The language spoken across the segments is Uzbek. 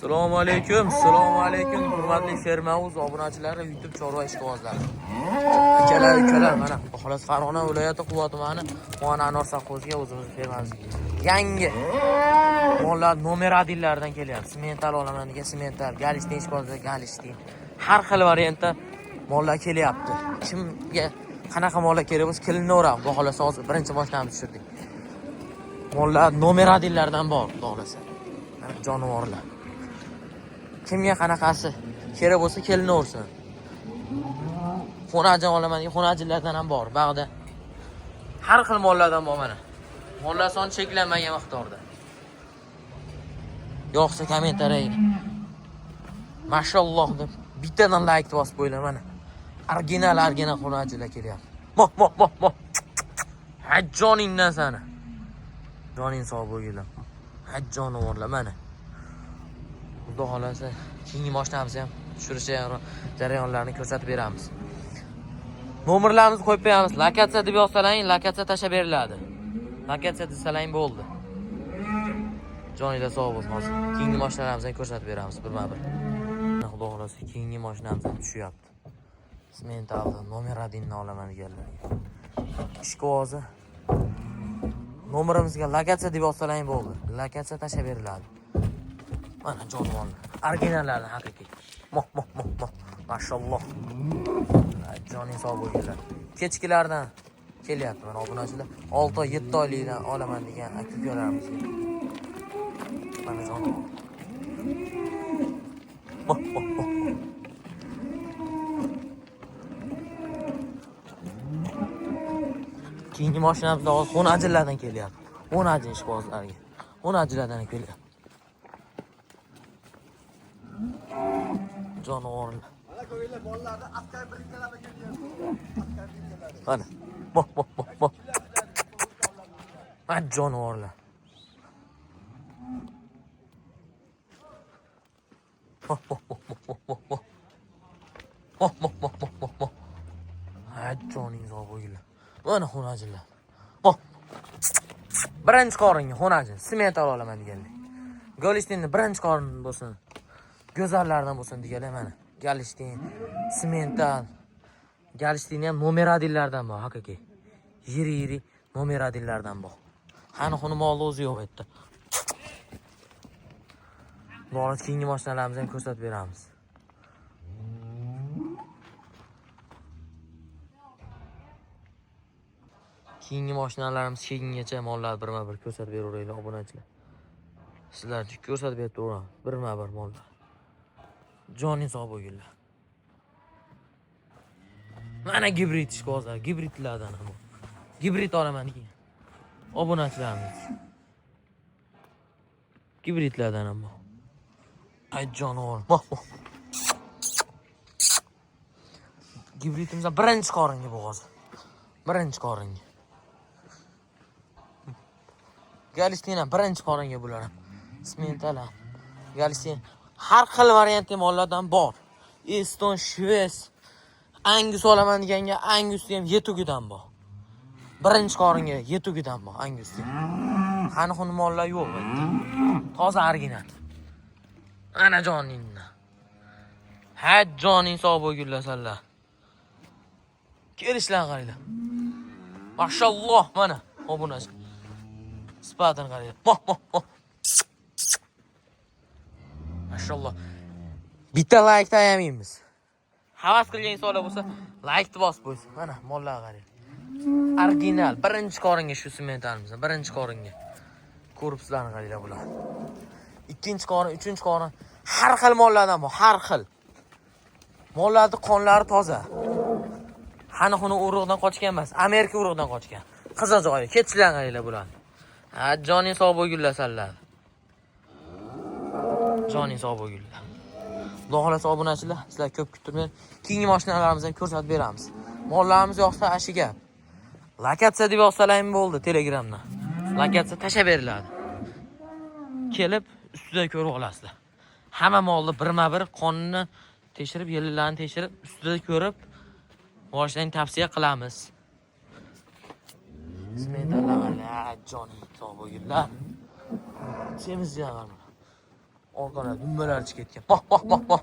Assalomu alaykum, hurmatli Fermauz obunachilari, YouTube chorva ishqibozlari. Akalar, mana xolos Farg'ona viloyati Quva tumani Quvon Anor savxoziga o'zimiz fermamiz. Yangi mollar nomeradillardan kelyapti. Semental olaman degan semental, galishtin ishqibozlar, galishtin. Har xil variantda mollar kelyapti. Kimga qanaqa mollar kerak bo'lsa, kelinavram. Bu xolos hozir birinchi boshlab tushirdik. Mollar nomeradillardan bor, xolos. Jonivorlar. Kimga qanaqasi kerak bo'lsa kelinaversin. Xonajin olaman, xonajinlardan ham bor. Bag'da har xil mollardan bor mana. Mollar soni cheklanmagan miqdorda. Yo'qsa kommentariyaga mashalloh deb bittadan like bosib qo'yinglar mana. Original xonajilar kelyapti. Mo. Hajjoningdan sana. Joning sog' bo'linglar. Hajjonivorlar mana. Xudo xolasa keyingi mashinamizni ham tushirish jarayonlarini ko'rsatib beramiz. Nomerlarimizni qo'yib qo'yamiz. Lokatsiya deb yozsalang, lokatsiya tashlab beriladi. Lokatsiya desalang bo'ldi. Joninglar sog' bo'lsin hozir. Keyingi mashinamizni ko'rsatib beramiz birma-bir. Xudo xolasa keyingi mashinamiz ham tushyapti. Semental nomeradinni olaman deganlarga. Ishqozi nomerimizga lokatsiya deb yozsalang bo'ldi. Lokatsiya tashlab beriladi. Mana jonivorlar. Originallardan haqiqiy. Mo. Mashalloh. Joning sog' bo'linglar. Kechkilardan kelyapti mana obunachilar. 6-7 oylikdan olaman degan aka-ukalarimiz. Mana jonivor. Mo. Keyingi mashinamizda xonajinlardan kelyapti. Xonajin ishqibozlarga. Xonajinlardan kelyapti. Jonivorlar. Mana. Mo. Mana jonivorlar. Mo. Ha, joningiz bo'linglar. Mana xonajinlar. Mo. Birinchi qoringa xonajin, semental olaman deganlar. Galishtinni birinchi qorin bo'lsin. Go'zallardan bo'lsin deganlar mana. Galishtin, semental. Galishtinni ham nomeradillardan bor, haqiqiy. Yiri nomeradillardan bor. Qani xuni molni o'zi yo'q etdi. Bora keyingi mashinalarimizni ham ko'rsatib beramiz. Keyingi mashinalarimiz keyingacha mollar birma-bir ko'rsatib beraveraylik obunachilar. Sizlarga ko'rsatib berib turaman, birma-bir mollar. Joning sog' bo'linglar. Mana gibrid ishqibozlar, gibridlardan ham. Gibrid olaman degan obunachilarimiz. Gibridlardan ham. Ay jonivor. Gibridimizda birinchi qoringa bu hozir. Birinchi qoringa. Galishtin ham birinchi qoringa bular ham. Semental ham. Galishtin har xil variantli mollardan bor. Eston, Shves, Angus olaman deganga Angusni ham yetugidan bor. Birinchi qoringa yetugidan bor Angusni. Qani xuni mollar yo'q endi. Toza original. Ana joningni. Ha, joning sog' bo'linglar sizlar. Kelishlar qaranglar. Mashalloh mana obunachi. Sifatini qaranglar. Mo. Mashalloh. Bitta like tayamaymiz. Havas qilgan insonlar bo'lsa, like bosib qo'ysin. Mana mollar qarang. Original birinchi qoringa shu sementalimizni, birinchi qoringa. Ko'ribsizlarni qaranglar bular. Ikkinchi qorin, uchinchi qorin, har xil mollardan bor, har xil. Mollarning qonlari toza. Qani xuni urug'dan qochgan emas, Amerika urug'idan qochgan. Qizil joyi, ketishlar qaranglar bular. Ha, joning sog' bo'linglar sizlar. Joning sog' bo'linglar. Xudo xolasa obunachilar, sizlar ko'p kuttirmang. Keyingi mashinalarimizni ko'rsatib beramiz. Mollarimiz yo'qsa ashiga. Lokatsiya deb yozsalang bo'ldi Telegramdan. Lokatsiya tashlab beriladi. Kelib ustida ko'rib olasizlar. Hamma molni birma-bir qonini tekshirib, yillarni tekshirib, ustida ko'rib olishni tavsiya qilamiz. Bismillah, joning sog' bo'linglar. Semizga qarang. Orqalar dumbalar chiqib ketgan. Bak.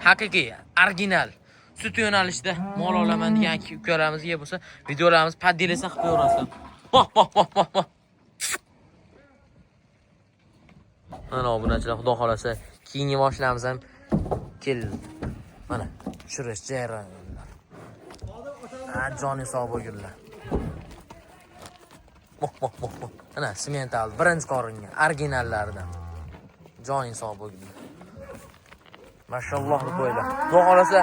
Haqiqiy, original. Sut yo'nalishida mol olaman degan ukalarimiz bo'lsa, videolarimiz poddelasa qilib ko'rasizlar. Bak. Mana obunachilar, xudo xolasa, keyingi mashinalarimiz ham keldi. Mana tushirish jarayonlar. Joni sog' bo'lgunlar. Mana semental birinchi qoringan originallaridan. Joni sog' bo'lgunlar. Mashalloh deb qo'ylar. Xudo xolasa,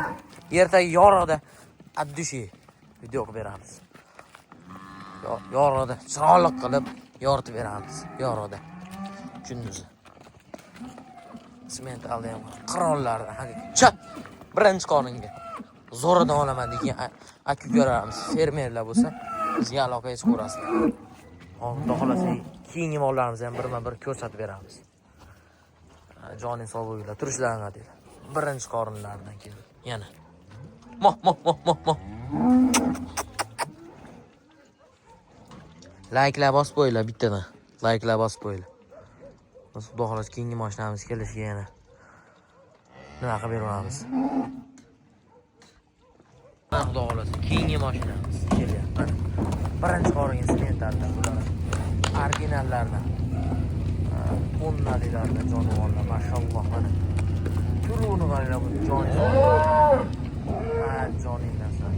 ertaga yorug'da addushi video qilib beramiz. Yorug'da chiroyli qilib yoritib beramiz. Yorug'da. Kunduzi. Sementalda ham qirollardan haqiqiy. Chat! Birinchi qoringa. Zo'ridan olaman degan aka-ukalarimiz, fermerlar bo'lsa, bizga aloqa qilib ko'rasizlar. Xudo xolasa, keyingi mollarimizni ham birma-bir ko'rsatib beramiz. Joning sog' bo'linglar, turishlaringlar deydi. Birinchi qorinlardan keldi. Yana. Moh. Like'lar bosib qo'yinglar bittadan. Like'lar bosib qo'yinglar. Biz xudo xolasa keyingi mashinamiz kelishiga yana nima qilib beramiz. Mana xudo xolasa keyingi mashinamiz kelyapti. Birinchi qoringa sementaldan bular. Originallardan. O'nnalilardan jonivorlar, mashalloh mana. Turuni qaranglar bu joni. Joningdan so'ng.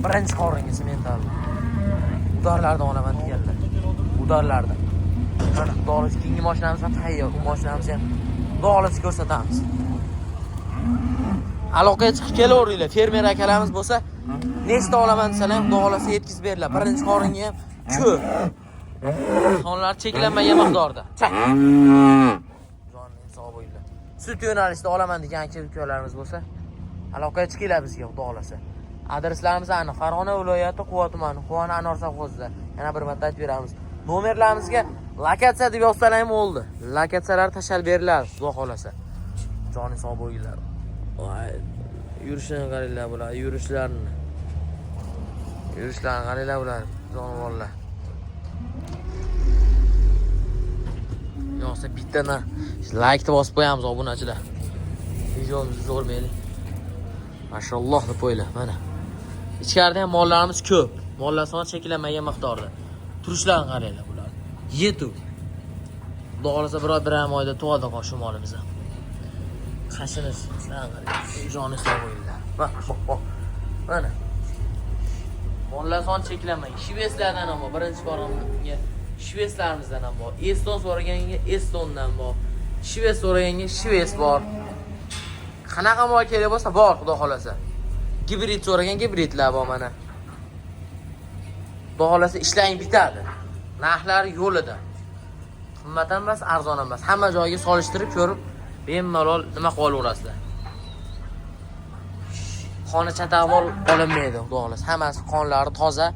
Birinchi qoringa semental. Udarlardan olaman deganlar. Udarlardan. Mana xudolar keyingi mashinamiz ham tayyor. Bu mashinamiz ham xudolar ko'rsatamiz. Aloqaga chiqib kelaveringlar. Fermer akalarimiz bo'lsa, nechta olaman desalar, xudolar yetkazib beringlar. Birinchi qoringa ham ko'p. Sonlar cheklanmagan miqdorda. Joning sog' bo'linglar. Sut yo'nalishida olaman degan aka-ukalarimiz bo'lsa, aloqaga chiqinglar bizga xudo xolasa. Adreslarimiz aniq. Farg'ona viloyati Quva tumani, Quvona Anor sovxozida. Yana bir marta aytib beramiz. Nomerlarimizga lokatsiya deb yozsalar ham bo'ldi. Lokatsiyalar tashab beriladi, xudo xolasa. Joning sog' bo'linglar. Voy, yurishini qaranglar bular, yurishlarini qaranglar bular, jonivorlar. Yo'qsa bittadan like bosib qo'yamiz obunachilar. Videomizni zo'rmaylik. Mashalloh deb qo'ylar, mana. Ichkarida ham mollarimiz ko'p. Mollar soni cheklanmagan miqdorda. Turishlarni qaranglar bular. Yetuk. Xudo xolasa bir oyda tug'adi qo'shu molimiz ham. Qashini qaranglar. Joni sog' bo'linglar. Mana. Mollar soni cheklanmagan. Shvetslardan ham bor, birinchi qoringa. Shvetslarimizdan ham bor. Eston so'raganga Estondan bor. Shvets so'raganga Shvets bor. Qanaqa mol kerak bo'lsa bor, xudo xolasa. Gibrid so'ragan gibridlar bor mana. Xudo xolasa ishlang bitadi. Narxlari yo'lida. Qimmat ham emas, arzon ham emas. Hamma joyga solishtirib ko'rib, bemalol nima qilib olaverasizlar. Qoni chatag'mol olinmaydi, xudo xolasa. Hammasi qonlari toza.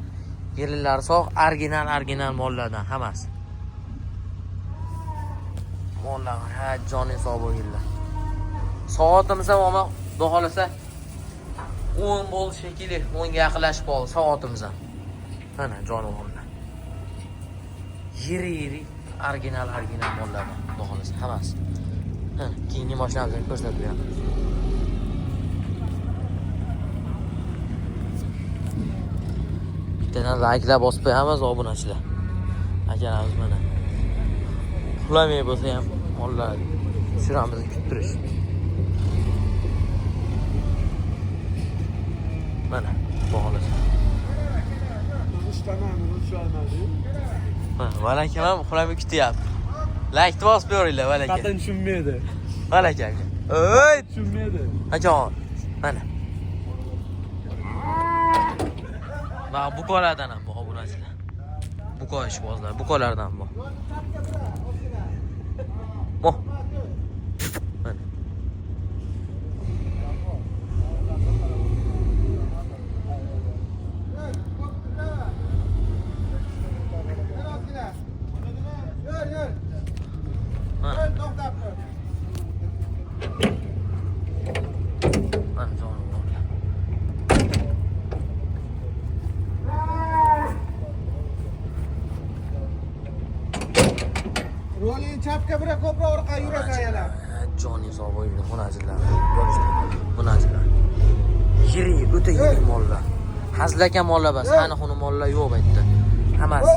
Yelilari sog', original mollardan hammasi. Mollar, joning sog' bo'linglar. Soatimiz ham xudo xolasa 10 bo'l shekilli, 10 ga yaqinlashib qoldi soatimiz ham. Mana jonivorlar. Yiri, original mollardan, xudo xolasa hammasi. Keyingi mashinamizni ko'rsatib beramiz. Bittadan like'lar bosib qo'yamiz obunachilar. Akalarimiz mana. Uxlamay bo'lsa ham mollar tushiramizni kutib turish. Mana, bog'lasa. Valaka ham uxlamay kutyapti. Like bosib beringlar valaka. Qatın tushunmaydi. Valaka. Oy, Tushunmaydi. Ajon, mana. Mana bu qolardan ham bor obunachilar. Bu qo'y ishbozlar, bu qolardan bor. Moh. Mana. Yo'ling chapga bira ko'proq orqa yurasan yana. Joning sog' bo'ldi, xunajilar. Ko'rishdi. Xunajilar. Yirik, o'ta yirik mollar. Hazlakan mollar bas, qani xuni mollar yo'q bu yerda. Hammasi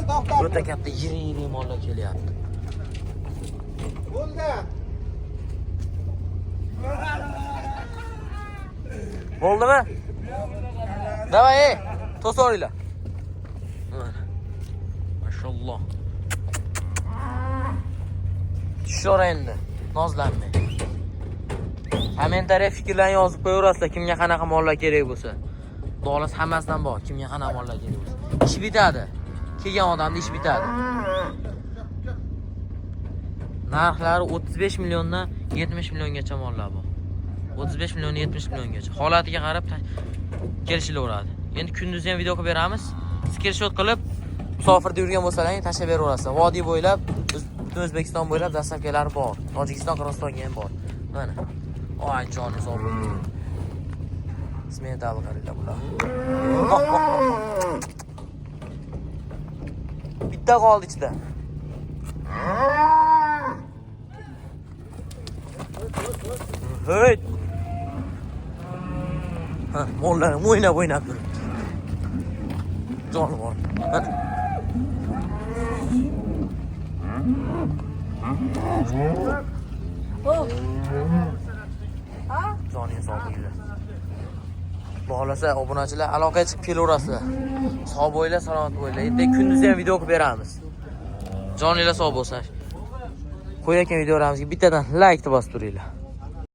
o'ta katta yirik mollar kelyapti. Bo'ldi. Bo'ldimi? Davay, to'soringlar. Mashalloh. Tushar endi, nozlanmang. Kommentariya fikrlarni yozib qo'yaverasizlar, kimga qanaqa mollar kerak bo'lsa. Xolos hammasidan bor, kimga qanaqa mollar kerak bo'lsa. Ish bitadi. Kelgan odamning ish bitadi. Narxlari 35 milliondan 70 milliongacha mollar bor. 35 million 70 milliongacha. Holatiga qarab kelishilaveradi. Endi kunduzi ham video qilib beramiz. Screenshot qilib musofirda yurgan bo'lsalaring tashlab beraverasizlar. Vodiy bo'ylab, butun O'zbekiston bo'ylab dastavkalari bor. Tojikiston, Qirg'izistonga ham bor. Mana. Oy joningiz obod. Smetali qaranglar bular. Bitta qoldi ichida. Hey. Ha, mollar o'ynab turibdi. Jonivor. Joningiz sog' bo'linglar. Xohlasa obunachilar aloqaga chiqib kelaverasizlar. Sog' bo'linglar, salomat bo'linglar. Endi kunduzi ham video qilib beramiz. Joninglar sog' bo'lsin. Qo'yayotgan videolarimizga bittadan like bosib turinglar.